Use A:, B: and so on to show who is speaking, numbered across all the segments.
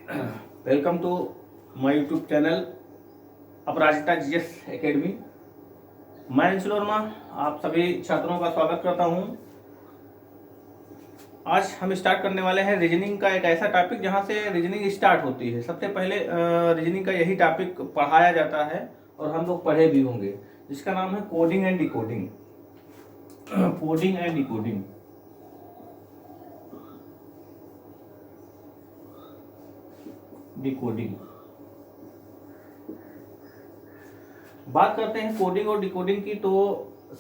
A: Welcome to my YouTube channel Aparajita GS Academy. मैं अंशुल वर्मा आप सभी छात्रों का स्वागत करता हूं। आज हम स्टार्ट करने वाले हैं रीजनिंग का एक ऐसा टॉपिक जहां से रीजनिंग स्टार्ट होती है। सबसे पहले रीजनिंग का यही टॉपिक पढ़ाया जाता है और हम लोग पढ़े भी होंगे, जिसका नाम है coding and decoding. Coding and decoding. Decoding बात करते हैं कोडिंग और डिकोडिंग की। तो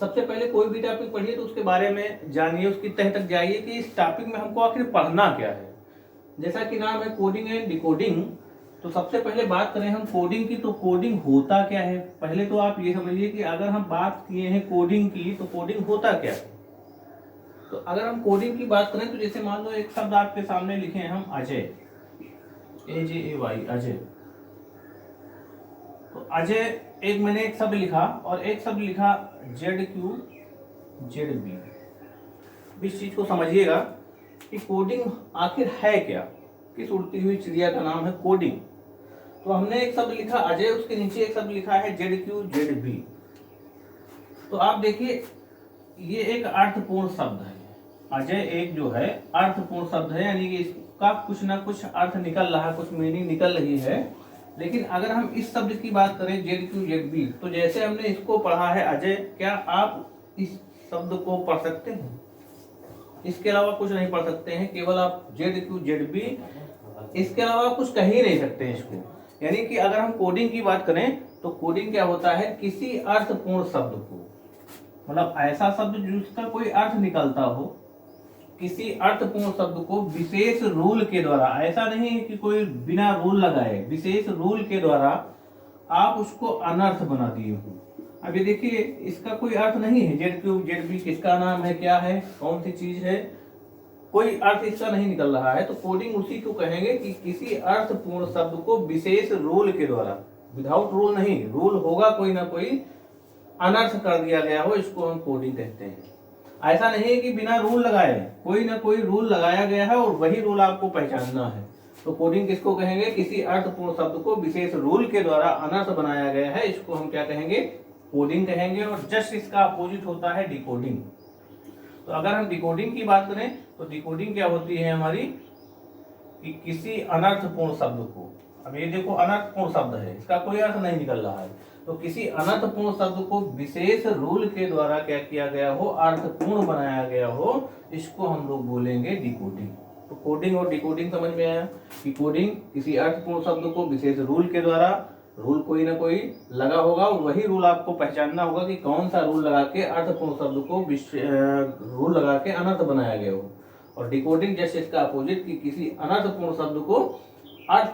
A: सबसे पहले कोई भी टॉपिक पढ़िए तो उसके बारे में जानिए, उसकी तह तक जाइए कि इस टॉपिक में हमको आखिर पढ़ना क्या है। जैसा कि नाम है कोडिंग एंड डिकोडिंग, तो सबसे पहले बात करें हम कोडिंग की, तो कोडिंग होता क्या है। पहले तो आप ये समझिए कि अगर हम बात किए हैं कोडिंग की, तो कोडिंग होता क्या है। तो अगर हम कोडिंग की बात करें तो जैसे मान लो एक शब्द आपके सामने लिखे हैं हम अजय, AJAY, अजय। तो अजय एक मैंने एक शब्द लिखा और एक शब्द लिखा ZQZB। इस चीज को समझिएगा कि कोडिंग आखिर है क्या। किस उड़ती हुई चिड़िया का नाम है कोडिंग। तो हमने एक शब्द लिखा अजय, उसके नीचे एक शब्द लिखा है ZQZB। तो आप देखिए ये एक अर्थपूर्ण शब्द है। अजय एक जो है अर्थपूर्ण शब्द है, यानी कि इसका कुछ ना कुछ अर्थ निकल रहा है, कुछ मीनिंग निकल रही है। लेकिन अगर हम इस शब्द की बात करें ZQZB, तो जैसे हमने इसको पढ़ा है अजय, क्या आप इस शब्द को पढ़ सकते हैं? इसके अलावा कुछ नहीं पढ़ सकते हैं, केवल आप ZQZB, इसके अलावा कुछ कह ही नहीं सकते हैं इसको। यानी कि अगर हम कोडिंग की बात करें तो कोडिंग क्या होता है, किसी अर्थपूर्ण शब्द को, मतलब ऐसा शब्द जिसका कोई अर्थ निकलता हो, किसी अर्थपूर्ण शब्द को विशेष रूल के द्वारा, ऐसा नहीं है कि कोई बिना रूल लगाए, विशेष रूल के द्वारा आप उसको अनर्थ बना दिए हो। अभी देखिए इसका कोई अर्थ नहीं है, ZQZB किसका नाम है, क्या है, कौन सी चीज है, कोई अर्थ इसका नहीं निकल रहा है। तो कोडिंग उसी को कहेंगे कि किसी अर्थपूर्ण शब्द को विशेष रूल के द्वारा, विदाउट रूल नहीं, रूल होगा कोई ना कोई, अनर्थ कर दिया गया हो, इसको हम कोडिंग कहते हैं। ऐसा नहीं है कि बिना रूल लगाए, कोई ना कोई रूल लगाया गया है और वही रूल आपको पहचानना है। तो कोडिंग किसको कहेंगे, किसी अर्थपूर्ण शब्द को विशेष रूल के द्वारा अनर्थ बनाया गया है, इसको हम क्या कहेंगे, कोडिंग कहेंगे। और जस्ट इसका अपोजिट होता है डिकोडिंग। तो अगर हम डिकोडिंग की बात करें तो डिकोडिंग क्या होती है हमारी, कि किसी अनर्थपूर्ण शब्द को, अब ये देखो अनर्थपूर्ण शब्द है, इसका कोई अर्थ नहीं निकल रहा है, तो किसी अनर्थपूर्ण शब्द को विशेष रूल के द्वारा क्या किया गया हो, अर्थपूर्ण बनाया गया हो, इसको हम लोग बोलेंगे डिकोडिंग। तो कोडिंग और डिकोडिंग समझ में आया कि कोडिंग किसी अर्थपूर्ण शब्द को विशेष रूल के द्वारा, रूल कोई ना कोई लगा होगा और वही रूल आपको पहचानना होगा कि कौन सा रूल लगा के अर्थपूर्ण शब्द को रूल लगा के अनर्थ बनाया गया हो। और डिकोडिंग जैसे इसका अपोजिट, कि किसी अनर्थपूर्ण शब्द को अर्थ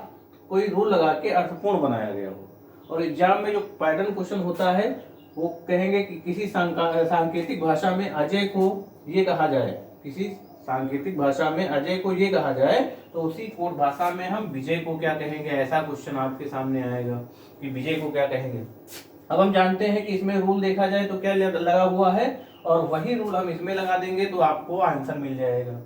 A: कोई रूल लगा के अर्थपूर्ण बनाया गया हो। और एग्जाम में जो पैटर्न क्वेश्चन होता है वो कहेंगे कि किसी सांकेतिक भाषा में अजय को ये कहा जाए, किसी सांकेतिक भाषा में अजय को ये कहा जाए, तो उसी कोड भाषा में हम विजय को क्या कहेंगे। ऐसा क्वेश्चन आपके सामने आएगा कि विजय को क्या कहेंगे। अब हम जानते हैं कि इसमें रूल देखा जाए तो क्या लगा हुआ है, और वही रूल हम इसमें लगा देंगे तो आपको आंसर मिल जाएगा।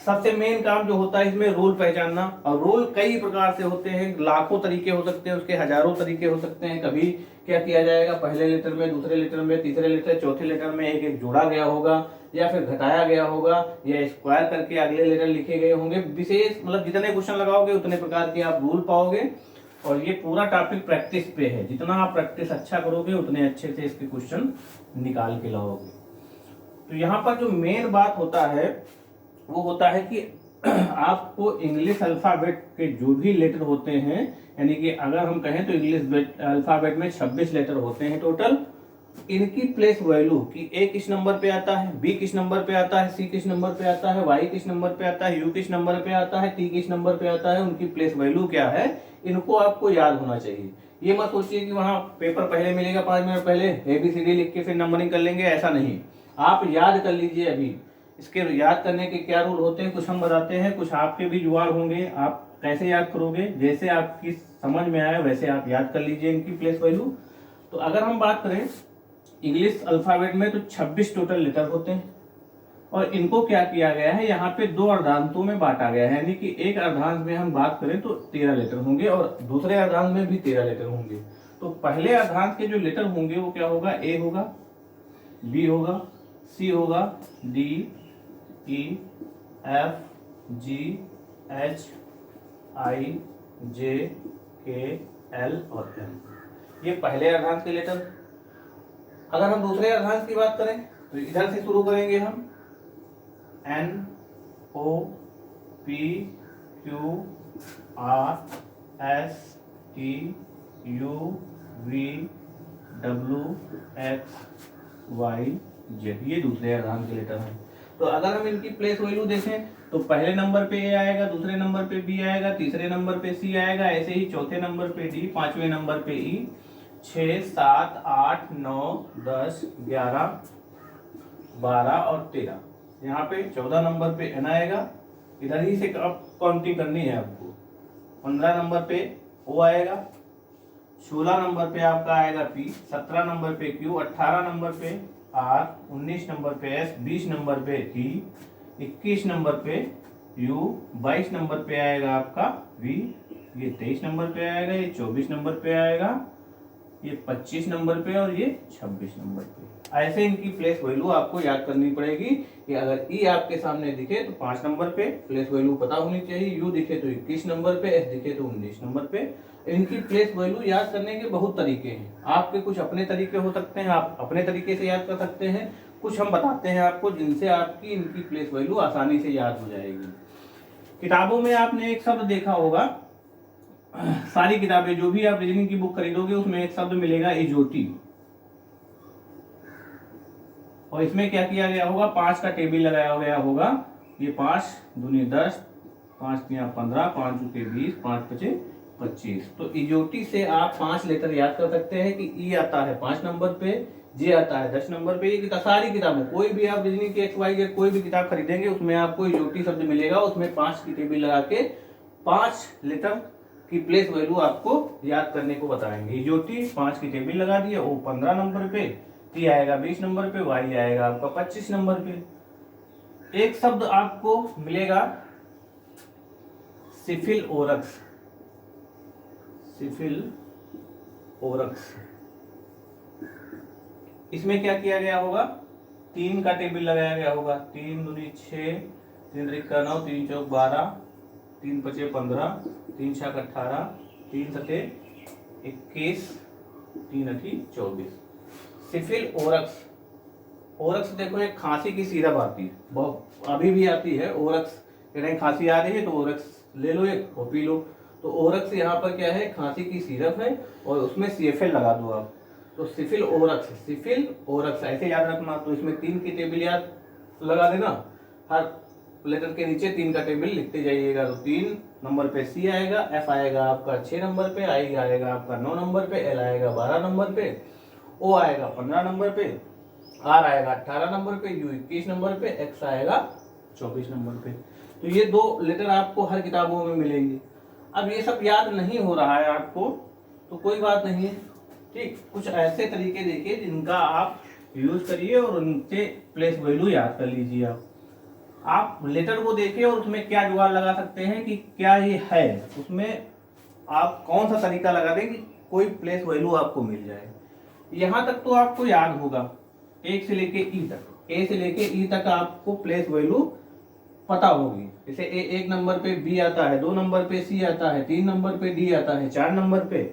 A: सबसे मेन काम जो होता है इसमें रूल पहचानना। और रूल कई प्रकार से होते हैं, लाखों तरीके हो सकते हैं, उसके हजारों तरीके हो सकते हैं। कभी क्या किया जाएगा, पहले लेटर में, दूसरे लेटर में, तीसरे लेटर, चौथे लेटर में एक एक जोड़ा गया होगा, या फिर घटाया गया होगा, या स्क्वायर करके अगले लेटर लिखे गए होंगे। विशेष मतलब जितने क्वेश्चन लगाओगे उतने प्रकार के आप रूल पाओगे। और ये पूरा टॉपिक प्रैक्टिस पे है, जितना आप प्रैक्टिस अच्छा करोगे उतने अच्छे से इसके क्वेश्चन निकाल के लाओगे। तो यहाँ पर जो मेन बात होता है वो होता है कि आपको इंग्लिश अल्फाबेट के जो भी लेटर होते हैं, यानी कि अगर हम कहें तो इंग्लिश अल्फाबेट में 26 लेटर होते हैं टोटल, इनकी प्लेस वैल्यू कि ए किस नंबर पे आता है, बी किस नंबर पे आता है, सी किस नंबर पे आता है, वाई किस नंबर पे आता है, यू किस नंबर पे आता है, टी किस नंबर पे आता है, उनकी प्लेस वैल्यू क्या है, इनको आपको याद होना चाहिए। ये मत सोचिए कि वहां पेपर पहले मिलेगा 5 मिनट पहले ABCD लिख के फिर नंबरिंग कर लेंगे, ऐसा नहीं। आप याद कर लीजिए। अभी इसके याद करने के क्या रूल होते हैं कुछ हम बताते हैं, कुछ आपके भी जुगाड़ होंगे। आप कैसे याद करोगे, जैसे आपकी समझ में आए वैसे आप याद कर लीजिए इनकी प्लेस वैल्यू। तो अगर हम बात करें इंग्लिश अल्फाबेट में तो 26 टोटल लेटर होते हैं। और इनको क्या किया गया है, यहाँ पे दो अर्धांतों में बांटा गया है, यानी कि एक अर्धांत में हम बात करें तो 13 लेटर होंगे और दूसरे अर्धांत में भी 13 लेटर होंगे। तो पहले अर्धांत के जो लेटर होंगे वो क्या होगा, ए होगा, बी होगा, सी होगा, डी, ई, एफ, जी, एच, आई, जे, के, एल और एम। ये पहले अर्धांत के लेटर। अगर हम दूसरे अर्धांत की बात करें तो इधर से शुरू करेंगे हम, N, O, P, Q, R, S, T, U, V, W, X, Y, Z. ये दूसरे अर्धांत के लेटर हैं। तो अगर हम इनकी प्लेस वैल्यू देखें तो पहले नंबर पे ए आएगा, दूसरे नंबर पे बी आएगा, तीसरे नंबर पे सी आएगा, ऐसे ही चौथे नंबर पे डी, पांचवें नंबर पे ई, 6, 7, 8, 9, 10, 11, 12 और 13। यहाँ पे 14 नंबर पे एन आएगा, इधर ही से काउंटिंग करनी है आपको। 15 नंबर पे ओ आएगा, 16 नंबर पे आपका आएगा पी, 17 नंबर पे क्यू, 18 नंबर पे आर, 19 नंबर पे एस, 20 नंबर पे टी, 21 नंबर पे यू, 22 नंबर पे आएगा आपका वी, ये 23 नंबर पे आएगा, ये 24 नंबर पे आएगा, ये 25 नंबर पे और ये 26 नंबर पे। ऐसे इनकी प्लेस वैल्यू आपको याद करनी पड़ेगी कि अगर ई आपके सामने दिखे तो 5 नंबर पे प्लेस वैल्यू पता होनी चाहिए, यू दिखे तो 21 नंबर पे, एस दिखे तो 19 नंबर पे। इनकी प्लेस वैल्यू याद करने के बहुत तरीके हैं। आपके कुछ अपने तरीके हो सकते हैं, आप अपने तरीके से याद कर सकते हैं, कुछ हम बताते हैं आपको जिनसे आपकी इनकी प्लेस वैल्यू आसानी से याद हो जाएगी। किताबों में आपने एक शब्द देखा होगा, सारी किताबें जो भी आप रीजनिंग की बुक खरीदोगे उसमें एक शब्द मिलेगा इजोटी, और इसमें क्या किया गया होगा, 5 का टेबल लगाया गया होगा। ये 5 दूनी 10, 5 तिया 15, 5 चुके 20, 5 पचे 25। तो इजोटी से आप 5 लेटर याद कर सकते हैं कि ई आता है 5 नंबर पे, जे आता है 10 नंबर पे। ये सारी किताबें, कोई भी आप रीजनिंग की XYZ कोई भी किताब खरीदेंगे उसमें आपको इजोटी शब्द मिलेगा, उसमें 5 की टेबल लगा के 5 लेटर की प्लेस वैल्यू आपको याद करने को बताएंगे। इजोटी 5 की टेबल लगा दिए, ओ 15 नंबर पे, टी आएगा 20 नंबर पे, वाई आएगा आपका 25 नंबर पे। एक शब्द आपको मिलेगा सिफिल ओरक्स, सिफिल ओरक्स। इसमें क्या किया गया होगा, 3 का टेबल लगाया गया होगा, 3 दूनी 6, 3 त्रिका 9, 3 चौक 12, 3 पचे 15, 3 छक 18, 3 सते 21, 3 अठी 24। सिफिल ओरक्स। ओरक्स देखो एक खांसी की सिरप आती है, बहुत अभी भी आती है। ओरक्स कहीं खांसी आ रही है तो ओरक्स ले लो एक और पी लो। तो ओरक्स यहाँ पर क्या है, खांसी की सिरप है और उसमें CFL लगा दो आप, तो सिफिल ओरक्स, सिफिल ओरक्स ऐसे याद रखना। तो इसमें 3 की टेबल याद लगा देना, हर लेटर के नीचे 3 का टेबल लिखते जाइएगा। तो 3 नंबर पे सी आएगा, एफ आएगा आपका 6 नंबर पे, आई आएगा आपका 9 नंबर पे, एल आएगा 12 नंबर पे, ओ आएगा 15 नंबर पे, आर आएगा 18 नंबर पे, यू 21 नंबर पे, एक्स आएगा 24 नंबर पे। तो ये 2 लेटर आपको हर किताबों में मिलेंगे। अब ये सब याद नहीं हो रहा है आपको तो कोई बात नहीं है, ठीक। कुछ ऐसे तरीके देखिए जिनका आप यूज करिए और उनसे प्लेस वैल्यू याद कर लीजिए। आप लेटर को देखिए और उसमें क्या जुगाड़ लगा सकते हैं कि क्या ये है, उसमें आप कौन सा तरीका लगा दें कि कोई प्लेस वैल्यू आपको मिल जाए। यहाँ तक तो आपको याद होगा, 1 से लेके ई तक, ए से लेके ई तक आपको प्लेस वैल्यू पता होगी। जैसे एक नंबर पे बी आता है, 2 नंबर पे सी आता है, 3 नंबर पे डी आता है, 4 नंबर पे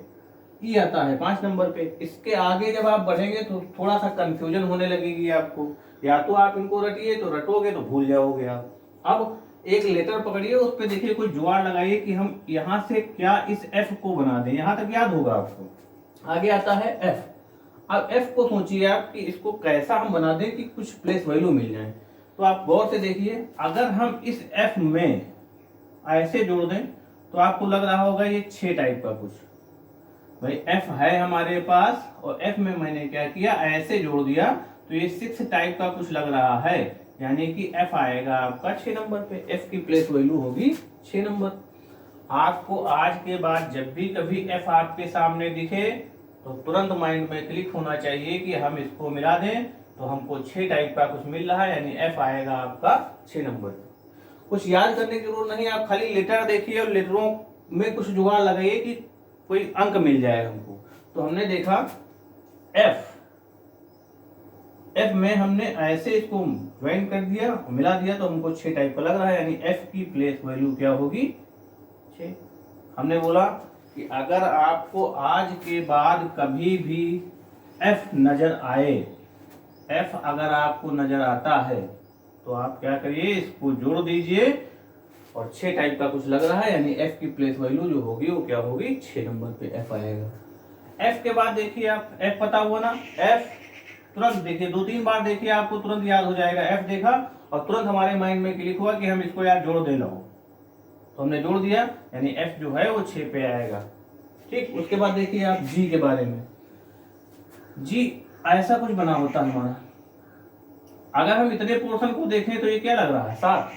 A: ई आता है, 5 नंबर पे। इसके आगे जब आप बढ़ेंगे तो थोड़ा सा कंफ्यूजन होने लगेगी आपको, या तो आप इनको रटिए तो रटोगे तो भूल जाओगे आप। अब एक लेटर पकड़िए, उस पर देखिए कोई जुगाड़ लगाइए कि हम यहाँ से क्या इस एफ को बना दें, यहाँ तक याद होगा आपको। आगे आता है एफ। अब एफ को सोचिए आप कि इसको कैसा हम बना दें कि कुछ प्लेस वैल्यू मिल जाए। तो आप गौर से देखिए, अगर हम इस एफ में ऐसे जोड़ दें तो आपको लग रहा होगा ये 6 टाइप का कुछ। भाई एफ है हमारे पास और एफ में मैंने क्या किया, ऐसे जोड़ दिया तो ये 6 टाइप का कुछ लग रहा है, यानी कि एफ आएगा आपका 6 नंबर पे। एफ की प्लेस वैल्यू होगी 6 नंबर। आपको आज के बाद जब भी कभी एफ आपके सामने दिखे तो तुरंत माइंड में क्लिक होना चाहिए कि हम इसको मिला दें तो हमको 6 टाइप का कुछ मिल रहा है, यानी एफ आएगा आपका 6 नंबर पे। कुछ याद करने की जरूरत नहीं, आप खाली लेटर देखिए और लेटरों में कुछ जुगाड़ लगाइए कि कोई अंक मिल जाए हमको। तो हमने देखा एफ में हमने ऐसे इसको ज्वाइन कर दिया, मिला दिया, तो हमको 6 टाइप का लग रहा है, यानी एफ की प्लेस वैल्यू क्या होगी 6। हमने बोला कि अगर आपको आज के बाद कभी भी एफ नजर आए, एफ अगर आपको नजर आता है तो आप क्या करिए, इसको जोड़ दीजिए और 6 टाइप का कुछ लग रहा है, यानी एफ की प्लेस वैल्यू जो होगी वो क्या होगी 6 नंबर पे एफ आएगा। एफ के बाद देखिए आप, एफ पता हुआ ना, एफ तुरंत देखिए 2-3 बार देखिए आपको तुरंत याद हो जाएगा। एफ देखा और तुरंत हमारे माइंड में क्लिक हुआ कि हम इसको यार जोड़ देना हो, तो हमने जोड़ दिया, यानी एफ जो है वो 6 पे आएगा। ठीक, उसके बाद देखिए आप जी के बारे में। जी ऐसा कुछ बना होता है हमारा, अगर हम इतने पोर्शन को देखें तो ये क्या लग रहा है 7,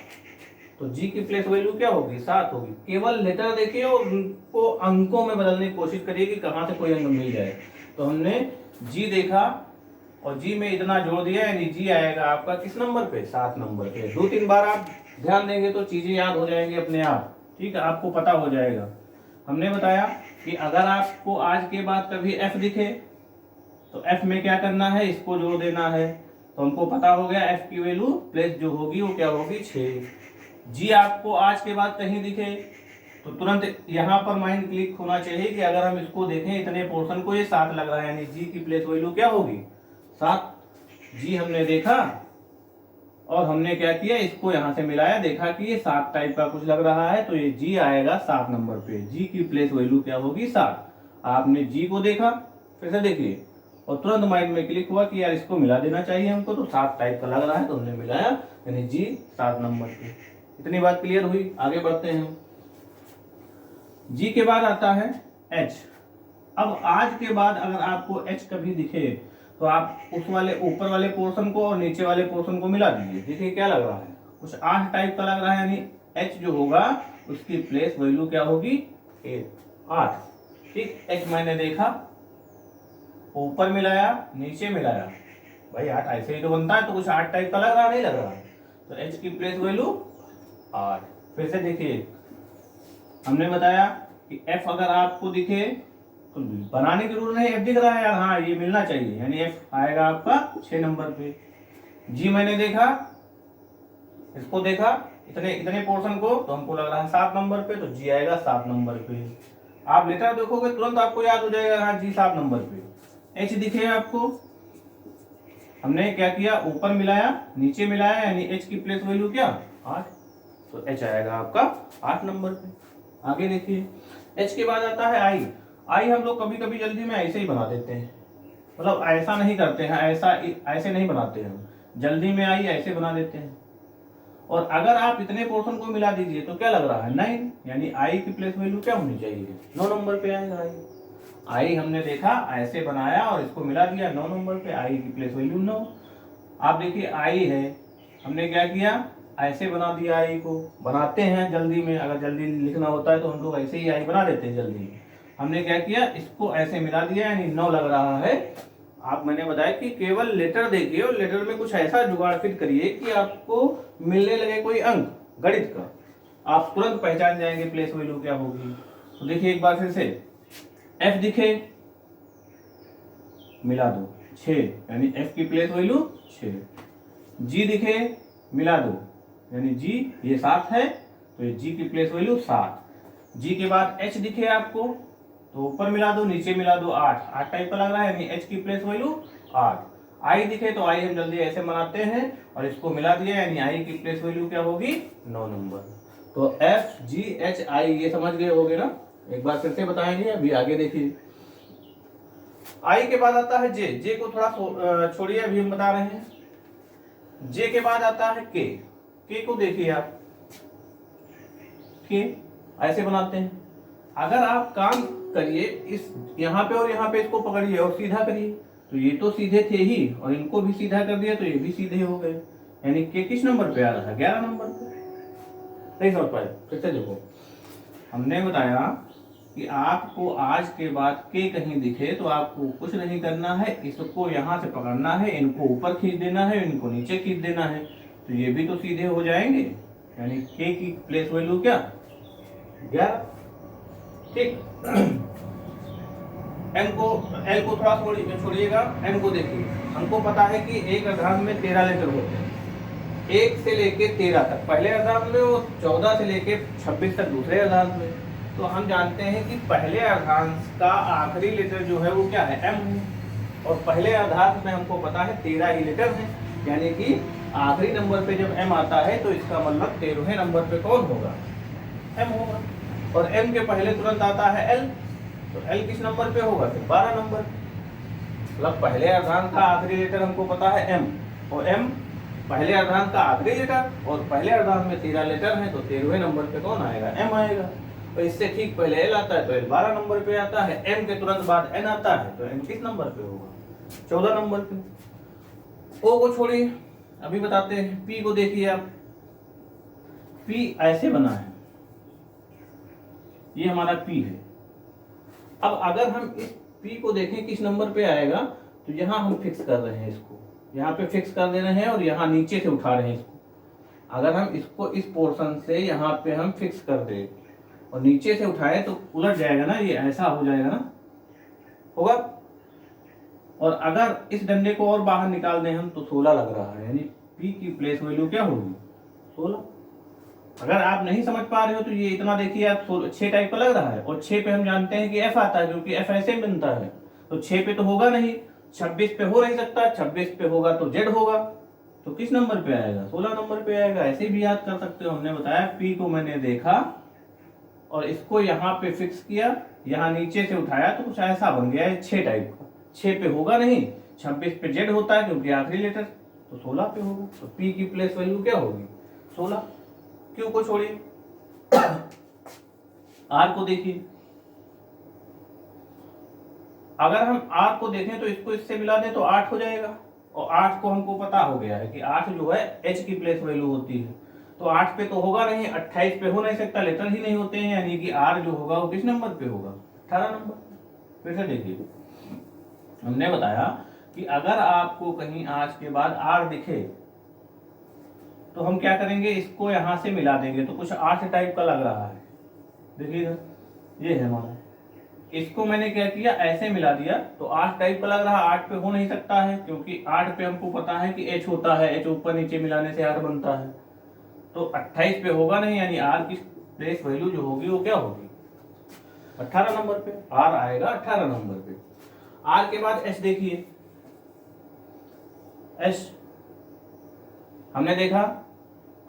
A: तो जी की प्लेस वैल्यू क्या होगी 7 होगी। केवल लेटर देखिए और उनको अंकों में बदलने की कोशिश करिए कि कहां से कोई अंक मिल जाए। तो हमने जी देखा और जी में इतना जोड़ दिया, यानी जी आएगा आपका किस नंबर पे 7 नंबर पे। 2-3 बार आप ध्यान देंगे तो चीजें याद हो जाएंगी अपने आप, ठीक है, आपको पता हो जाएगा। हमने बताया कि अगर आपको आज के बाद कभी एफ दिखे तो एफ में क्या करना है, इसको जोड़ देना है, तो हमको पता हो गया एफ की वैल्यू प्लेस जो होगी वो क्या होगी 6। जी आपको आज के बाद कहीं दिखे तो तुरंत यहाँ पर माइंड क्लिक होना चाहिए कि अगर हम इसको देखें इतने पोर्शन को, ये 7 लग रहा है, यानी जी की प्लेस वैल्यू क्या होगी 7। जी हमने देखा और हमने क्या किया, इसको यहाँ से मिलाया, देखा कि ये 7 टाइप का कुछ लग रहा है, तो ये जी आएगा 7 नंबर पे। जी की प्लेस वैल्यू क्या होगी 7। आपने जी को देखा, फिर से देखिए और तुरंत माइंड में क्लिक हुआ कि यार इसको मिला देना चाहिए हमको, तो 7 टाइप का लग रहा है, तो हमने मिलाया, यानी जी 7 नंबर पे। इतनी बात क्लियर हुई, आगे बढ़ते हैं। जी के बाद आता है एच। अब आज के बाद अगर आपको एच कभी दिखे तो आप उस वाले ऊपर वाले पोर्शन को और नीचे वाले पोर्शन को मिला दीजिए। देखिए क्या लग रहा है, कुछ 8 टाइप का लग रहा है, यानी एच जो होगा उसकी प्लेस वैल्यू क्या होगी 8। ठीक, एच मैंने देखा, ऊपर मिलाया, नीचे मिलाया, भाई 8 ऐसे ही तो बनता है, तो कुछ 8 टाइप का लग रहा नहीं लग रहा, तो एच की प्लेस वैल्यू 8। फिर से देखिए हमने बताया कि एफ अगर आपको दिखे तो बनाने की जरूरत नहीं, एफ दिख रहा है यार, हाँ ये मिलना चाहिए, यानी एफ आएगा आपका 6 नंबर पे। जी मैंने देखा, इसको देखा इतने इतने पोर्शन को, तो हमको लग रहा है 7 नंबर पे, तो जी आएगा 7 नंबर पे। आप लेटर देखोगे तुरंत आपको याद हो जाएगा, हाँ जी 7 नंबर पे। एच दिखे आपको, हमने क्या किया, ऊपर मिलाया नीचे मिलाया, यानी एच की प्लेस वैल्यू क्या 8, तो एच आएगा आपका 8 नंबर पे। आगे देखिए, एच के बाद आता है आई। आई हम लोग कभी कभी जल्दी में ऐसे ही बना देते हैं, मतलब ऐसा नहीं करते हैं, ऐसे नहीं बनाते हैं, जल्दी में आई ऐसे बना देते हैं। और अगर आप इतने पोर्शन को मिला दीजिए तो क्या लग रहा है 9, यानी आई की प्लेस वैल्यू क्या होनी चाहिए 9 नंबर पे आएगा आई। आई हमने देखा ऐसे बनाया और इसको मिला दिया 9 नंबर पे, आई की प्लेस वैल्यू 9। आप देखिए आई है, हमने क्या किया, ऐसे बना दिया, आई को बनाते हैं जल्दी में, अगर जल्दी लिखना होता है तो हम लोग ऐसे ही आई बना देते हैं जल्दी में। हमने क्या किया, इसको ऐसे मिला दिया, यानी 9 लग रहा है। आप मैंने बताया कि केवल लेटर देखिए और लेटर में कुछ ऐसा जुगाड़ फिट करिए कि आपको मिलने लगे कोई अंक गणित का, आप तुरंत पहचान जाएंगे प्लेस वैल्यू क्या होगी। तो देखिए एक बार फिर से, एफ दिखे मिला दो 6, यानी एफ की प्लेस वैल्यू 6। जी दिखे मिला दो, यानी जी ये 7 है, तो ये जी की प्लेस वैल्यू 7। जी के बाद एच दिखे आपको तो ऊपर मिला दो नीचे मिला दो 8 टाइप का लग रहा है, यानी एच की प्लेस वैल्यू 8। आई दिखे तो आई हम जल्दी ऐसे बनाते हैं और इसको मिला दिया, यानी आई की प्लेस वैल्यू क्या होगी 9 नंबर। तो एफ जी एच आई ये समझ गए होगे ना, एक बार फिर से बताएंगे, अभी आगे देखिए। आई के बाद आता है जे। जे को थोड़ा छोड़िए, अभी हम बता रहे हैं। जे के बाद आता है के। के को देखिए आप, के ऐसे बनाते हैं। अगर आप काम करिए इस यहाँ पे और यहाँ पे, इसको पकड़िए और सीधा करिए, तो ये तो सीधे थे ही और इनको भी सीधा कर दिया तो ये भी सीधे हो गए, यानी के किस नंबर पे आ रहा है 11 नंबर पे। नहीं समझ पाए, फिर से देखो, हमने बताया कि आपको आज के बाद के कहीं दिखे तो आपको कुछ नहीं करना है, इसको यहाँ से पकड़ना है, इनको ऊपर खींच देना है, इनको नीचे खींच देना है, तो ये भी तो सीधे हो जाएंगे। यानी के की प्लेस वैल्यू क्या 11। ठीक। एम को एल को थोड़ा छोड़िएगा, एम को देखिए। हमको पता है कि एक अर्धांश में 13 लेटर होते हैं, 1 से लेके 13 तक पहले अर्धांश में, और 14 से लेके 26 तक दूसरे अर्धांश में। तो हम जानते हैं कि पहले अर्धांश का आखिरी लेटर जो है वो क्या है, एम है, और पहले अर्धांश में हमको पता है 13 ही लेटर है, यानी कि आखिरी नंबर पे जब एम आता है तो इसका मतलब 13वें नंबर पे कौन होगा, एम होगा। और एम के पहले तुरंत आता है एल, तो एल किस नंबर पे होगा, तो 12 नंबर। मतलब पहले अर्धांश का आखिरी लेटर हमको पता है एम, और एम पहले अर्धांश का आखिरी लेटर, और पहले अर्धांश में 13 लेटर है, तो 13वें नंबर पे कौन आएगा, एम आएगा। और इससे ठीक पहले एल आता है तो एल 12 नंबर पे आता है, एम के तुरंत बाद एन आता है तो एन किस नंबर पे होगा, 14 नंबर पे। ओ को छोड़िए, अभी बताते हैं। पी को देखिए आप, पी ऐसे बना है, ये हमारा पी है। अब अगर हम इस पी को देखें किस नंबर पे आएगा, तो यहां हम फिक्स कर रहे हैं, इसको यहाँ पे फिक्स कर दे रहे हैं, और यहाँ नीचे से उठा रहे हैं इसको। अगर हम इसको इस पोर्शन से यहाँ पे हम फिक्स कर दे और नीचे से उठाए तो उलट जाएगा ना, ये ऐसा हो जाएगा ना, होगा। और अगर इस डंडे को और बाहर निकाल दें हम तो 16 लग रहा है, यानी पी की प्लेस वैल्यू क्या होगी, 16। अगर आप नहीं समझ पा रहे हो तो ये इतना देखिए, आप 6 टाइप का लग रहा है, और 6 पे हम जानते हैं कि एफ आता है, क्योंकि एफ ऐसे बनता है, तो 6 पे तो होगा नहीं, 26 पे हो नहीं सकता, 26 पे होगा तो जेड होगा, तो किस नंबर पे आएगा, 16 नंबर पे आएगा। ऐसे भी याद कर सकते हो। हमने बताया पी को मैंने देखा और इसको यहाँ पे फिक्स किया, यहाँ नीचे से उठाया तो कुछ ऐसा बन गया है 6 टाइप का। 6 पे होगा नहीं, 26 पे जेड होता है क्योंकि आखिरी लेटर, तो 16 पे होगा। तो पी की प्लेस वैल्यू क्या होगी, 16। क्यू को छोड़िए, आर को देखिए। अगर हम आर को देखें तो इसको इससे मिला दें तो 8 हो जाएगा, और 8 को हमको पता हो गया है कि 8 जो है एच की प्लेस वैल्यू होती है, तो 8 पे तो होगा नहीं, 28 पे हो नहीं सकता, लेटर ही नहीं होते हैं, यानी कि आर जो होगा वो किस नंबर पे होगा, 18 नंबर। फिर से देखिए, हमने बताया कि अगर आपको कहीं आज के बाद आर दिखे तो हम क्या करेंगे, इसको यहां से मिला देंगे, तो कुछ 8 टाइप का लग रहा है। देखिए ये है हमारा, इसको मैंने क्या किया, ऐसे मिला दिया तो 8 टाइप का लग रहा है। 8 पे हो नहीं सकता है क्योंकि 8 पे हमको पता है कि एच होता है, एच ऊपर नीचे मिलाने से 8 बनता है, तो 28 पे होगा नहीं, यानी आर की प्लेस वैल्यू जो होगी वो क्या होगी, 18 नंबर पे। आर आएगा 18 नंबर पे। आर के बाद एच देखिए, एच हमने देखा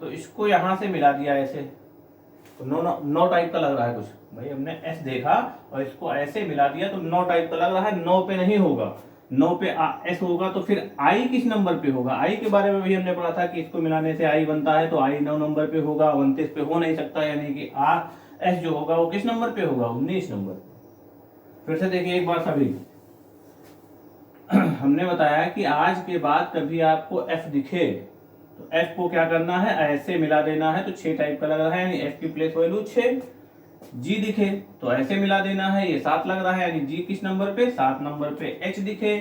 A: तो इसको यहां से मिला दिया ऐसे, तो नो टाइप का लग रहा है कुछ। भाई हमने एस देखा और इसको ऐसे मिला दिया तो 9 टाइप का लग रहा है, 9 पे नहीं होगा, 9 पे एस होगा, तो फिर आई किस नंबर पे होगा। आई के बारे में भी हमने पढ़ा था कि इसको मिलाने से आई बनता है, तो आई 9 नंबर पे होगा, 29 पे हो नहीं सकता, यानी कि आर एस जो होगा वो किस नंबर पे होगा, 19 नंबर। फिर से देखिए एक बार सभी, हमने बताया कि आज के बाद कभी आपको एफ दिखे तो एफ को क्या करना है, ऐसे मिला देना है, तो 6 टाइप का लग रहा है, यानी एफ की प्लेस वैल्यू 6। जी दिखे तो ऐसे मिला देना है, ये 7 लग रहा है, यानी जी किस नंबर पे, 7 नंबर पे। एच दिखे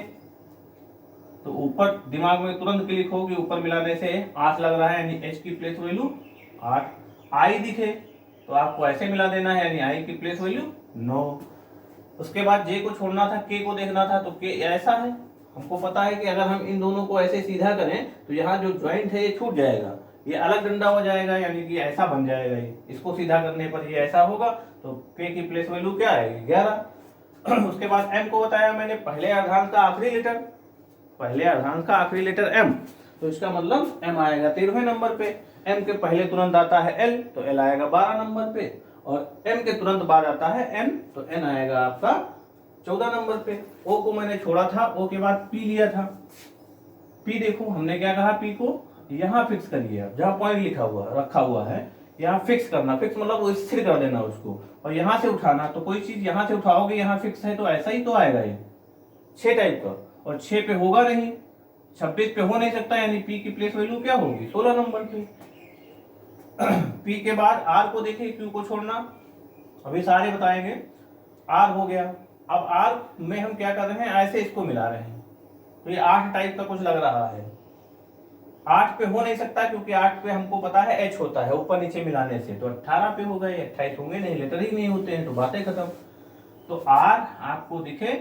A: तो ऊपर दिमाग में तुरंत क्लिक हो कि ऊपर मिलाने से 8 लग रहा है, यानी एच की प्लेस वैल्यू 8। आई दिखे तो आपको ऐसे मिला देना है, यानी आई की प्लेस वैल्यू 9। उसके बाद जे को छोड़ना था, के को देखना था, तो के ऐसा है, हमको पता है कि अगर हम इन दोनों को ऐसे सीधा करें तो यहाँ जो ज्वाइंट है ये छूट जाएगा, ये अलग डंडा हो जाएगा, यानी कि ऐसा बन जाएगा ये। इसको सीधा करने पर ये ऐसा होगा, तो के की प्लेस वैल्यू क्या आएगी, 11। उसके बाद एम को बताया मैंने, पहले अर्धांश का आखिरी लेटर, पहले अर्धांश का आखिरी लेटर एम, तो इसका मतलब एम आएगा 13वें नंबर पे। एम के पहले तुरंत आता है एल, तो एल आएगा 12 नंबर पे, और एम के तुरंत बाद आता है एन, तो एन आएगा आपका 14 नंबर पे। ओ को मैंने छोड़ा था, ओ के बाद पी लिया था। पी देखो हमने क्या कहा, पी को यहाँ फिक्स करिए, आप जहाँ पॉइंट लिखा हुआ रखा हुआ है यहाँ फिक्स करना, फिक्स मतलब वो स्थिर कर देना उसको, और यहाँ से उठाना, तो कोई चीज यहाँ से उठाओगे यहाँ फिक्स है तो ऐसा ही तो आएगा ये 6 टाइप का, और 6 पे होगा नहीं, 26 पे हो नहीं सकता, यानी पी की प्लेस वैल्यू क्या होगी, 16 नंबर पे। पी के बाद आर को देखिए, क्यू को छोड़ना, अभी सारे बताएंगे। आर हो गया। अब आर में हम क्या कर रहे हैं, ऐसे इसको मिला रहे हैं, तो ये 8 टाइप का कुछ लग रहा है। 8 पे हो नहीं सकता क्योंकि 8 पे हमको पता है एच होता है ऊपर नीचे मिलाने से, तो 18 पे हो गए, 28 होंगे नहीं, लेटर ही नहीं होते हैं, तो बातें खत्म। तो आर आपको दिखे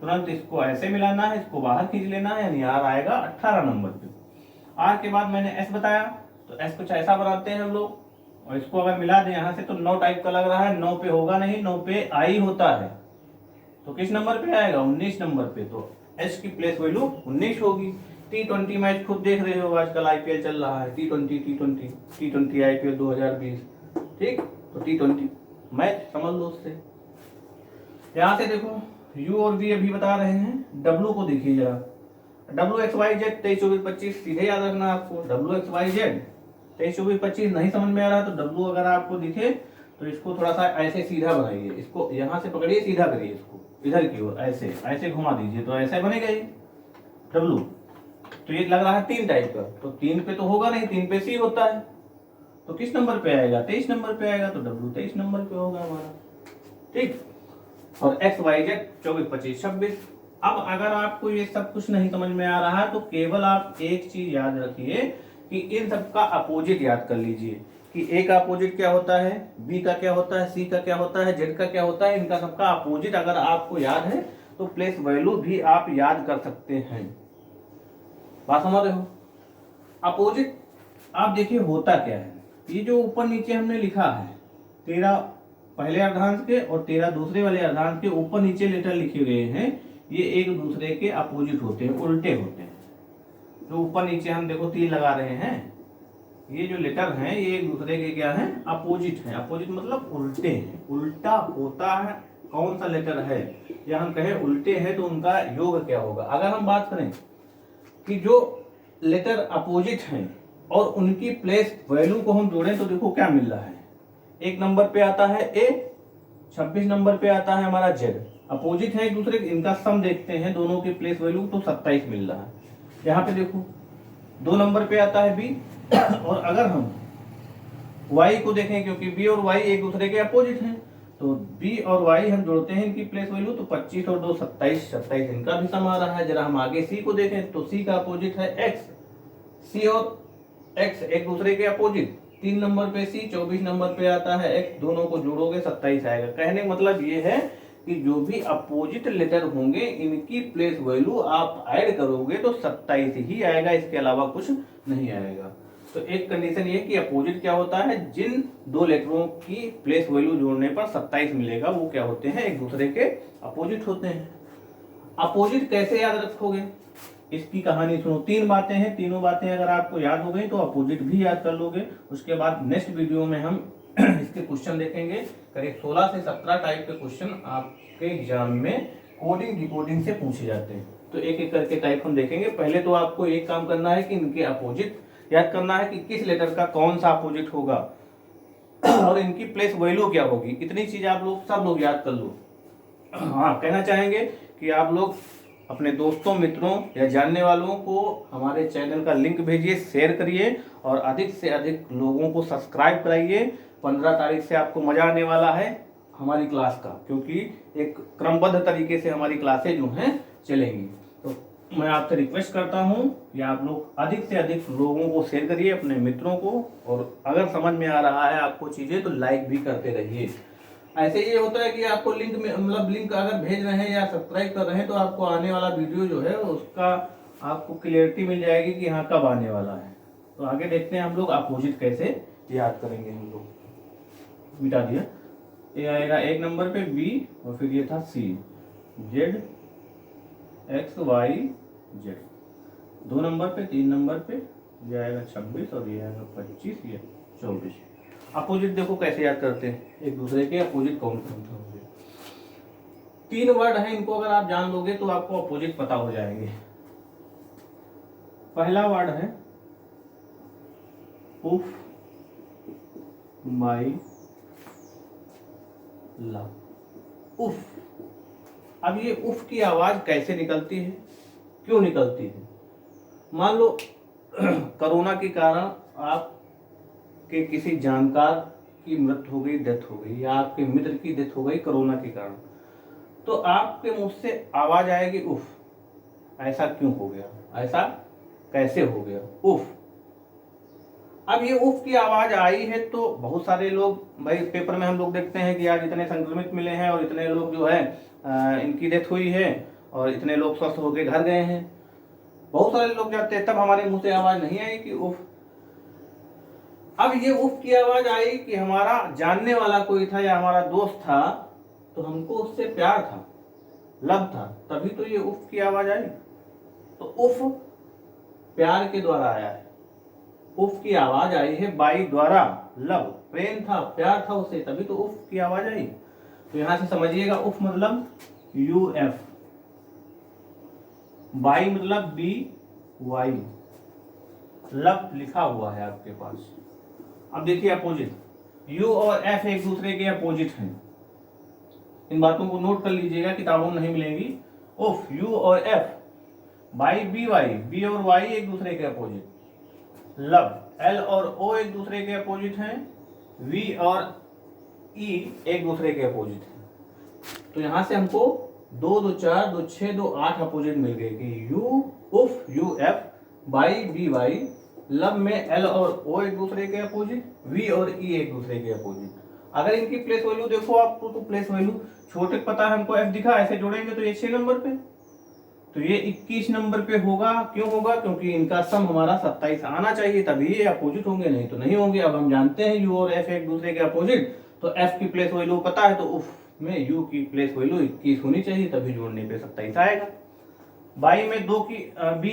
A: तुरंत इसको ऐसे मिलाना है, इसको बाहर खींच लेना है, यानी आर आएगा 18 नंबर पे। आर के बाद मैंने एस बताया, तो एस कुछ ऐसा बनाते हैं हम लोग, और इसको अगर मिला दें यहाँ से तो 9 टाइप का लग रहा है, 9 पे होगा नहीं, 9 पे आई होता है, तो किस नंबर पे आएगा, 19 नंबर पे, तो एस की प्लेस वैल्यू 19 होगी। T20 मैच खुद देख रहे हो, आजकल आईपीएल चल रहा है, T20 आईपीएल 2020, ठीक, तो T20 मैच समझ लो उससे। यहाँ से देखो यू और वी अभी बता रहे हैं, डब्लू को देखिए जरा, डब्लू एक्स वाई जेड 23 24 25 सीधे याद रखना आपको, डब्लू एक्स वाई जेड 23 24 25 नहीं समझ में आ रहा तो डब्लू अगर आपको दिखे तो इसको थोड़ा सा ऐसे सीधा बनाइए, इसको यहाँ से पकड़िए, सीधा करिए, इसको इधर की ओर ऐसे ऐसे घुमा दीजिए, तो ऐसे बनेगा ये डब्लू। तो ये लग रहा है 3 टाइप का, तो 3 पे तो होगा नहीं, 3 पे सी होता है, तो किस नंबर पे आएगा, 23 नंबर पे आएगा, तो डब्लू 23 नंबर पे होगा हमारा, ठीक। और एक्स वाई जेड 24 25 26। अब अगर आपको ये सब कुछ नहीं समझ में आ रहा है तो केवल आप एक चीज याद रखिए कि इन सब का अपोजिट याद कर लीजिए, कि ए का अपोजिट क्या होता है, बी का क्या होता है, सी का क्या होता है, जेड का क्या होता है, इनका सबका अपोजिट अगर आपको याद है तो प्लेस वैल्यू भी आप याद कर सकते हैं। बात समझ रहे हो। अपोजिट आप देखिए होता क्या है, ये जो ऊपर नीचे हमने लिखा है 13 पहले अर्धांश के और 13 दूसरे वाले अर्धांश के ऊपर नीचे लेटर लिखे गए हैं, ये एक दूसरे के अपोजिट होते हैं, उल्टे होते हैं। जो ऊपर नीचे हम देखो तीर लगा रहे हैं, ये जो लेटर हैं ये एक दूसरे के क्या है, अपोजिट है। अपोजिट मतलब उल्टे हैं, उल्टा होता है कौन सा लेटर है, या हम कहें उल्टे हैं तो उनका योग क्या होगा। अगर हम बात करें कि जो लेटर अपोजिट हैं और उनकी प्लेस वैल्यू को हम जोड़ें तो देखो क्या मिल रहा है, 1 नंबर पे आता है ए, 26 नंबर पे आता है हमारा जेड, अपोजिट है एक दूसरे, इनका सम देखते हैं दोनों की प्लेस वैल्यू, तो 27 मिल रहा है। यहाँ पे देखो 2 नंबर पे आता है बी, और अगर हम y को देखें क्योंकि b और y एक दूसरे के अपोजिट हैं, तो b और y हम जोड़ते हैं इनकी प्लेस वैल्यू, तो 25 और 2 27, 27 इनका भी सम आ रहा है। जरा हम आगे c को देखें तो c का अपोजिट है x, c और x एक दूसरे के अपोजिट, 3 नंबर पे c, 24 नंबर पे आता है x, दोनों को जोड़ोगे 27 आएगा। कहने का मतलब ये है कि जो भी अपोजिट लेटर होंगे इनकी प्लेस वैल्यू आप ऐड करोगे तो 27 ही आएगा, इसके अलावा कुछ नहीं आएगा। तो एक कंडीशन ये कि अपोजिट क्या होता है, जिन 2 लेटरों की प्लेस वैल्यू जोड़ने पर 27 मिलेगा वो क्या होते हैं, एक दूसरे के अपोजिट होते हैं। अपोजिट कैसे याद रखोगे, इसकी कहानी सुनो। 3 बातें हैं, तीनों बातें अगर आपको याद हो गई तो अपोजिट भी याद कर लोगे। उसके बाद नेक्स्ट वीडियो में हम इसके क्वेश्चन देखेंगे, करीब 16 से 17 टाइप के क्वेश्चन आपके एग्जाम में कोडिंग डिकोडिंग से पूछे जाते हैं, तो एक एक करके टाइप हम देखेंगे। पहले तो आपको एक काम करना है कि इनके अपोजिट याद करना है कि किस लेटर का कौन सा अपोजिट होगा और इनकी प्लेस वैल्यू क्या होगी, इतनी चीज आप लोग सब लोग याद कर लो। हाँ, कहना चाहेंगे कि आप लोग अपने दोस्तों मित्रों या जानने वालों को हमारे चैनल का लिंक भेजिए, शेयर करिए और अधिक से अधिक लोगों को सब्सक्राइब कराइए। 15 तारीख से आपको मजा आने वाला है हमारी क्लास का, क्योंकि एक क्रमबद्ध तरीके से हमारी क्लासें जो हैं चलेंगी। तो मैं आपसे रिक्वेस्ट करता हूं कि आप लोग अधिक से अधिक लोगों को शेयर करिए, अपने मित्रों को, और अगर समझ में आ रहा है आपको चीज़ें तो लाइक भी करते रहिए। ऐसे ये होता है कि आपको लिंक में मतलब लिंक अगर भेज रहे हैं या सब्सक्राइब कर रहे हैं तो आपको आने वाला वीडियो जो है उसका आपको क्लियरिटी मिल जाएगी कि हाँ कब आने वाला है। तो आगे देखते हैं हम लोग अपोजिट कैसे याद करेंगे। हम लोग मिटा दिया, ये आएगा 1 नंबर पे बी और फिर ये था c, z x Y z, 2 number पे 3 नंबर पे ये आएगा 26 और ये आएगा 25, ये 24। अपोजिट देखो कैसे याद करते हैं, एक दूसरे के अपोजिट कौन कौन से होंगे। 3 वर्ड हैं, इनको अगर आप जान लोगे तो आपको अपोजिट पता हो जाएंगे। पहला वर्ड है उफ माई लव। उफ, अब ये उफ की आवाज कैसे निकलती है, क्यों निकलती है। मान लो कोरोना के कारण आप कि किसी जानकार की मृत्यु हो गई, डेथ हो गई, या आपके मित्र की डेथ हो गई कोरोना के कारण, तो आपके मुंह से आवाज आएगी उफ, ऐसा क्यों हो गया, ऐसा कैसे हो गया, उफ। अब ये उफ की आवाज आई है तो बहुत सारे लोग, भाई पेपर में हम लोग देखते हैं कि आज इतने संक्रमित मिले हैं और इतने लोग जो है इनकी डेथ हुई है और इतने लोग स्वस्थ होकर घर गए हैं, बहुत सारे लोग जाते हैं, तब हमारे मुंह से आवाज नहीं आई कि उफ। अब ये उफ की आवाज आई कि हमारा जानने वाला कोई था या हमारा दोस्त था, तो हमको उससे प्यार था, लव था, तभी तो ये उफ की आवाज आई। तो उफ प्यार के द्वारा आया है, उफ की आवाज आई है बाई द्वारा, लव प्रेम था, प्यार था उसे, तभी तो उफ की आवाज आई। तो यहां से समझिएगा उफ मतलब UF, बाई मतलब BY, लव लिखा हुआ है आपके पास। अब देखिए अपोजिट, U और F एक दूसरे के अपोजिट हैं, इन बातों को नोट कर लीजिएगा, किताबों में नहीं मिलेंगी। उफ U और F, बाई BY, B और Y एक दूसरे के अपोजिट, लव L और O एक दूसरे के अपोजिट हैं, V और E एक दूसरे के अपोजिट हैं। तो यहां से हमको 2 2 4 2 6 2 8 अपोजिट मिल गए कि U उफ UF, बाई BY, लव में L और O एक दूसरे के अपोजिट, V और E एक दूसरे के अपोजिट। अगर इनकी प्लेस वैल्यू देखो आपको, तो प्लेस वैल्यू छोटे पता है हमको F दिखा, ऐसे जोड़ेंगे तो ये 6 नंबर पे, तो ये 21 नंबर पे होगा। क्यों होगा? क्योंकि इनका सम हमारा 27 आना चाहिए, तभी ये अपोजिट होंगे, नहीं तो नहीं होंगे। अब हम जानते हैं U और F एक दूसरे के अपोजिट, तो F की प्लेस वैल्यू पता है, तो उफ में U की प्लेस वैल्यू 21 होनी चाहिए, तभी जोड़ने पे 27 आएगा। बाई में 2 की B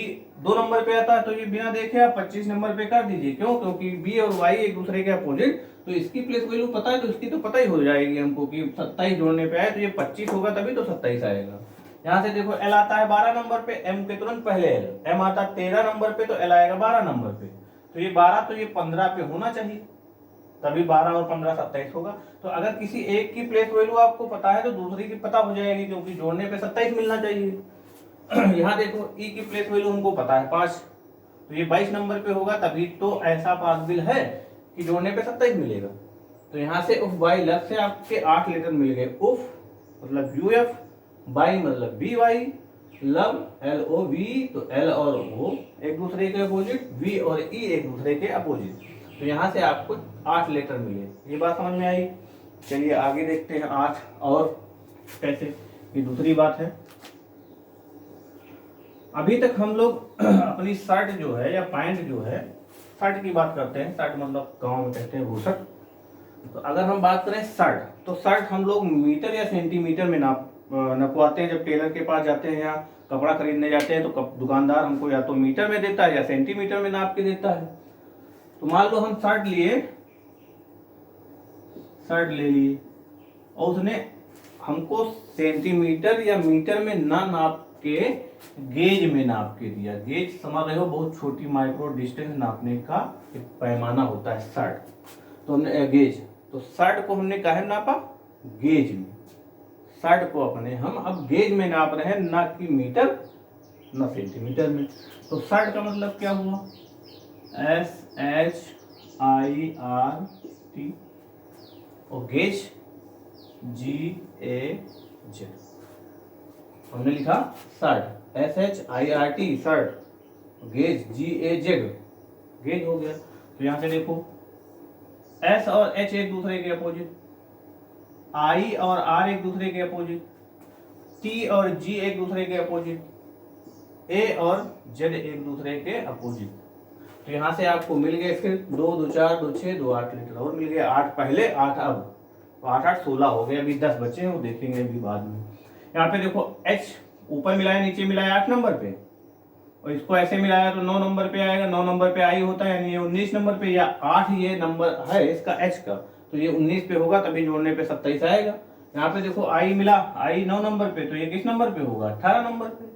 A: 2 नंबर पे आता है, तो ये बिना देखे आप 25 नंबर पे कर दीजिए। क्यों? क्योंकि B और Y एक दूसरे के अपोजिट, तो इसकी प्लेस वैल्यू पता है, तो इसकी तो पता ही हो जाएगी हमको कि 27 जोड़ने पे आए, तो ये 25 होगा, तभी तो 27 आएगा। यहाँ से देखो L आता है 12 नंबर पे, M के तुरंत पहले L, M आता है 13 नंबर पे, तो L आएगा 12 नंबर पे, तो ये 12 तो ये 15 पे होना चाहिए, तभी 12 और 15 27 होगा। तो अगर किसी एक की प्लेस वैल्यू आपको पता है तो दूसरी की पता हो जाएगी, क्योंकि जोड़ने पे 27 मिलना चाहिए। यहाँ देखो E की प्लेस वैल्यू हमको पता है 5, तो ये 22 नंबर पे होगा, तभी तो ऐसा पॉसिबल है कि जोड़ने पे 27 मिलेगा। तो यहाँ से उफ बाई लव से आपके 8 लेटर मिल गए। उफ मतलब UF, बाई मतलब BY, लव LOV, तो L और O एक दूसरे के अपोजिट, V और E एक दूसरे के अपोजिट। तो यहाँ से आपको 8 लेटर मिले। ये बात समझ में आई? चलिए आगे देखते हैं 8 और कैसे, ये दूसरी बात है। अभी तक हम लोग अपनी शर्ट जो है या पैंट जो है, शर्ट की बात करते हैं, शर्ट मतलब गाँव में कहते हैं बुशर्ट। तो अगर हम बात करें शर्ट, तो शर्ट हम लोग मीटर या सेंटीमीटर में नपवाते हैं। जब टेलर के पास जाते हैं या कपड़ा खरीदने जाते हैं, तो दुकानदार हमको या तो मीटर में देता है या सेंटीमीटर में नाप के देता है। तो मान लो हम शर्ट ले लिए और उसने हमको सेंटीमीटर या मीटर में ना नाप के गेज में नाप के दिया। गेज समझ रहे हो, बहुत छोटी माइक्रो डिस्टेंस नापने का एक पैमाना होता है शर्ट, तो हमने गेज, तो शर्ट को हमने काहे नापा? गेज में। शर्ट को अपने हम अब गेज में नाप रहे हैं, ना कि मीटर ना सेंटीमीटर में। तो शर्ट का मतलब क्या हुआ? SHIRT और गेज GAZ। हमने लिखा shirt SHIRT shirt, gauge GAZ, gauge हो गया। तो यहां से देखो S और H एक दूसरे के अपोजिट, I और R एक दूसरे के अपोजिट, T और G एक दूसरे के अपोजिट, A और Z एक दूसरे के अपोजिट। तो यहाँ से आपको मिल गए फिर 2 2 4 2 6 2 8 लीटर और मिल गए। 8 पहले 8 अब, तो 8 8 16 हो गए। अभी 10 बचे हैं, वो देखेंगे अभी बाद में। यहाँ पे देखो H ऊपर मिलाया नीचे मिलाया 8 नंबर पे, और इसको ऐसे मिलाया तो 9 नंबर पे आएगा। 9 नंबर पे I होता है, यानी ये 19 नंबर पे, या 8 ये नंबर है इसका H का, तो ये 19 पे होगा, तभी जोड़ने पे 27 आएगा। यहाँ पे देखो I मिला, I 9 नंबर पे, तो ये किस नंबर पे होगा? 18 नंबर पे।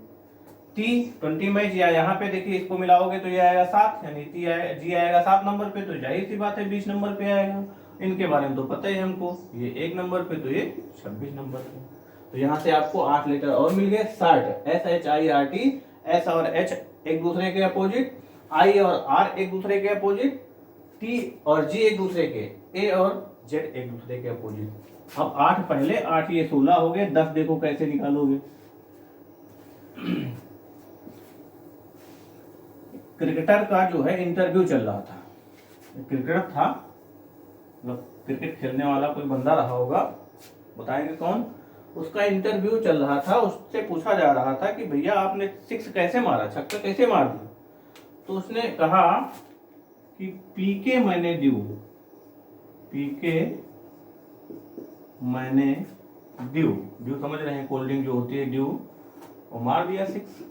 A: T 20 में या यहाँ पे देखिए इसको मिलाओगे तो ये आएगा 7, यानी G आएगा 7 नंबर पे, तो जाहिर सी बात है 20 नंबर पे आएगा। इनके बारे में तो पता ही हमको, ये 1 नंबर पे, तो ये 26 नंबर पे। तो यहाँ से आपको 8 लेटर और मिल गए। शर्ट SHIRT, S और H एक दूसरे के अपोजिट, I और R एक दूसरे के अपोजिट, T और G एक दूसरे के, A और Z एक दूसरे के अपोजिट। अब 8 पहले, 8 ये 16 हो गए, 10 देखो कैसे निकालोगे। क्रिकेटर का जो है इंटरव्यू चल रहा था, क्रिकेटर था, मतलब क्रिकेट खेलने वाला कोई बंदा रहा होगा, बताएंगे कौन। उसका इंटरव्यू चल रहा था, उससे पूछा जा रहा था कि भैया आपने 6 कैसे मारा, छक्का कैसे मार दिया। तो उसने कहा कि पीके मैंने ड्यू, पीके मैंने ड्यू, ड्यू समझ रहे हैं, कोल्ड ड्रिंक जो होती है ड्यू, और मार दिया 6।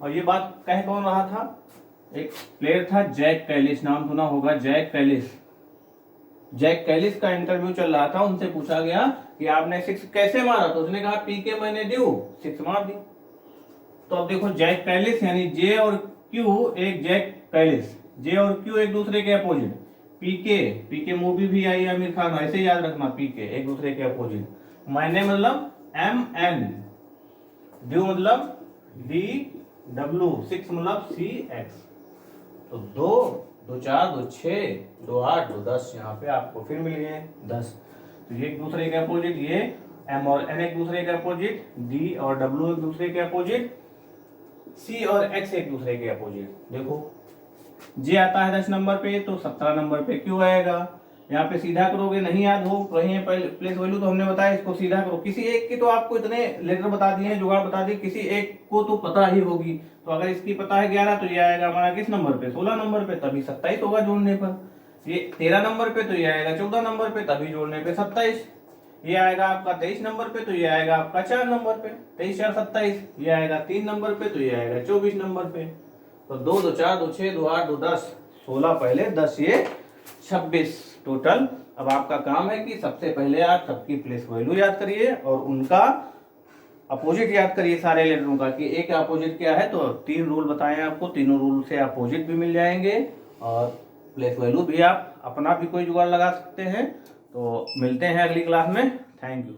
A: और ये बात कह कौन रहा था, एक प्लेयर था जैक कैलिस, नाम सुना होगा जैक कैलिस। जैक कैलिस का इंटरव्यू चल रहा था, उनसे पूछा गया कि आपने 6 कैसे मारा, तो उसने कहा पीके मैंने ड्यू, 6 मार दी। तो अब देखो जैक कैलिस यानी जे और क्यू, एक जैक कैलिस, जे और क्यू एक दूसरे के अपोजिट। पीके, पीके मूवी भी आई आमिर खान, ऐसे याद रखना, पीके एक दूसरे के अपोजिट। मैंने मतलब एम एन, ड्यू मतलब डी डब्ल्यू, 6 मतलब सी एक्स। तो 2 2 4 2 6 2 8 2 10, यहाँ पे आपको फिर मिल गए 10। तो ये एक दूसरे के अपोजिट, ये एम और एन एक दूसरे के अपोजिट, डी और डब्ल्यू एक दूसरे के अपोजिट, सी और एक्स एक दूसरे के अपोजिट। देखो जे आता है 10 नंबर पे, तो 17 नंबर पे क्यू आएगा। यहाँ पे सीधा करोगे, नहीं याद हो रही है पहले प्लेस वैल्यू, तो हमने बताया इसको सीधा करो। किसी एक की तो आपको इतने लेटर बता दिए हैं, जुगाड़ बता दिए, किसी एक को तो पता ही होगी। तो अगर इसकी पता है 11, तो ये आएगा हमारा किस नंबर पे, 16 नंबर पे, तभी 27 होगा जोड़ने पर। ये 13 नंबर पे, तो ये आएगा 14 नंबर पे, तभी जोड़ने पे 27। ये आएगा आपका 23 नंबर पे, तो ये आएगा आपका 4 नंबर पे, 23 4 27। ये आएगा 3 नंबर पे, तो ये आएगा 24 नंबर पे। तो 2 2 4 2 6 2 8 2 10, 16 पहले, 10 ये 26 टोटल। अब आपका काम है कि सबसे पहले आप सबकी प्लेस वैल्यू याद करिए और उनका अपोजिट याद करिए सारे लेटरों का, कि एक अपोजिट क्या है। तो 3 रूल बताए आपको, तीनों रूल से अपोजिट भी मिल जाएंगे और प्लेस वैल्यू भी आप अपना भी कोई जुगाड़ लगा सकते हैं। तो मिलते हैं अगली क्लास में, थैंक यू।